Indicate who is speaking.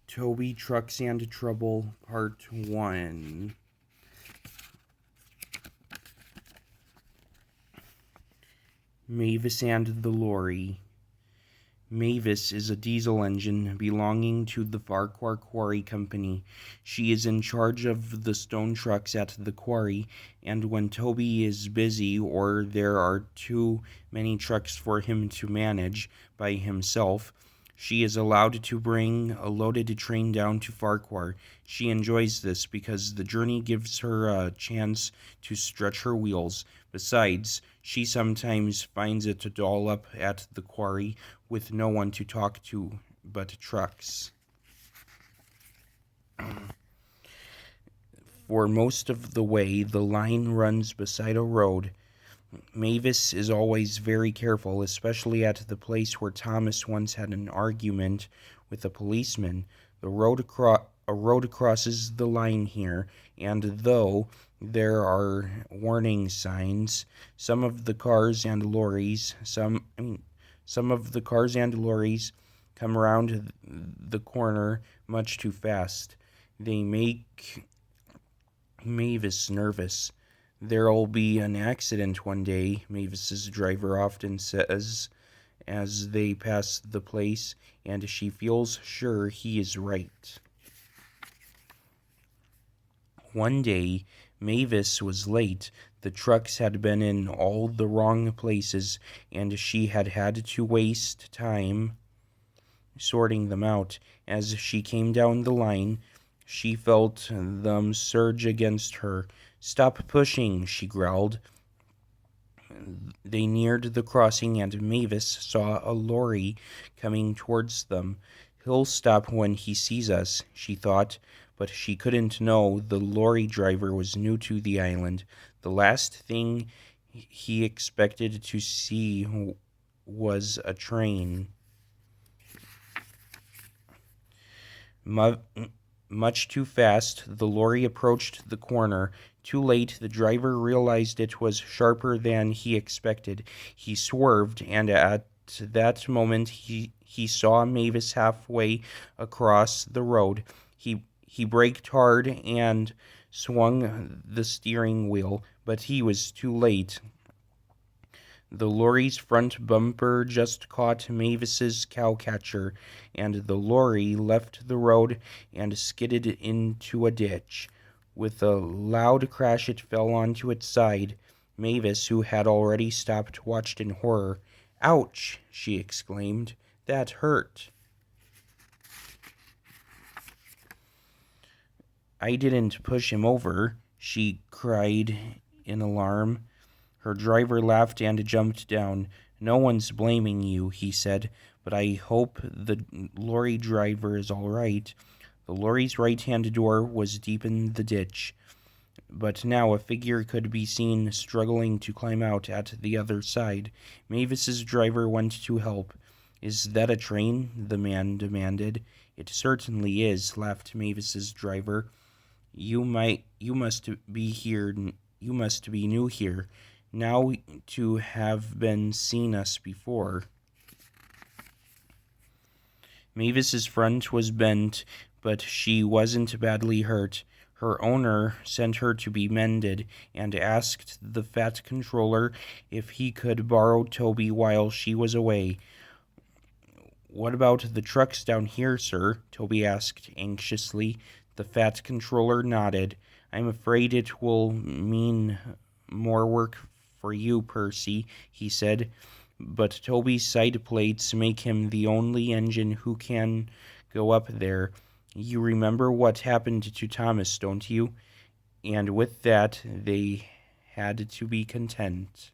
Speaker 1: Toby, Trucks and Trouble, Part 1. Mavis and the Lorry. Mavis is a diesel engine belonging to the Farquhar Quarry Company. She is in charge of the stone trucks at the quarry, and when Toby is busy or there are too many trucks for him to manage by himself, she is allowed to bring a loaded train down to Farquhar. She enjoys this because the journey gives her a chance to stretch her wheels. Besides, she sometimes finds it dull up at the quarry with no one to talk to but trucks. For most of the way, the line runs beside a road. Mavis is always very careful, especially at the place where Thomas once had an argument with a policeman. A road crosses the line here, and though there are warning signs, some of the cars and lorries come around the corner much too fast. They make Mavis nervous. "There'll be an accident one day," Mavis's driver often says as they pass the place, and she feels sure he is right. One day, Mavis was late. The trucks had been in all the wrong places, and she had to waste time sorting them out. As she came down the line, she felt them surge against her. "Stop pushing," she growled. They neared the crossing, and Mavis saw a lorry coming towards them. "He'll stop when he sees us," she thought, but she couldn't know the lorry driver was new to the island. The last thing he expected to see was a train. Much too fast, the lorry approached the corner. Too late, the driver realized it was sharper than he expected. He swerved, and at that moment he saw Mavis halfway across the road. He braked hard and swung the steering wheel, but he was too late. The lorry's front bumper just caught Mavis's cowcatcher, and the lorry left the road and skidded into a ditch. With a loud crash, it fell onto its side. Mavis, who had already stopped, watched in horror. "Ouch!" she exclaimed. "That hurt." "I didn't push him over," she cried in alarm. Her driver laughed and jumped down. "No one's blaming you," he said, "but I hope the lorry driver is all right." The lorry's right-hand door was deep in the ditch, but now a figure could be seen struggling to climb out at the other side. Mavis's driver went to help. "Is that a train?" the man demanded. "It certainly is," laughed Mavis's driver. You must be new here. Now to have been seen us before." Mavis's front was bent, but she wasn't badly hurt. Her owner sent her to be mended and asked the fat controller if he could borrow Toby while she was away. "What about the trucks down here, sir?" Toby asked anxiously. The fat controller nodded. "I'm afraid it will mean more work for you, Percy," he said, "but Toby's side plates make him the only engine who can go up there. You remember what happened to Thomas, don't you?" And with that, they had to be content.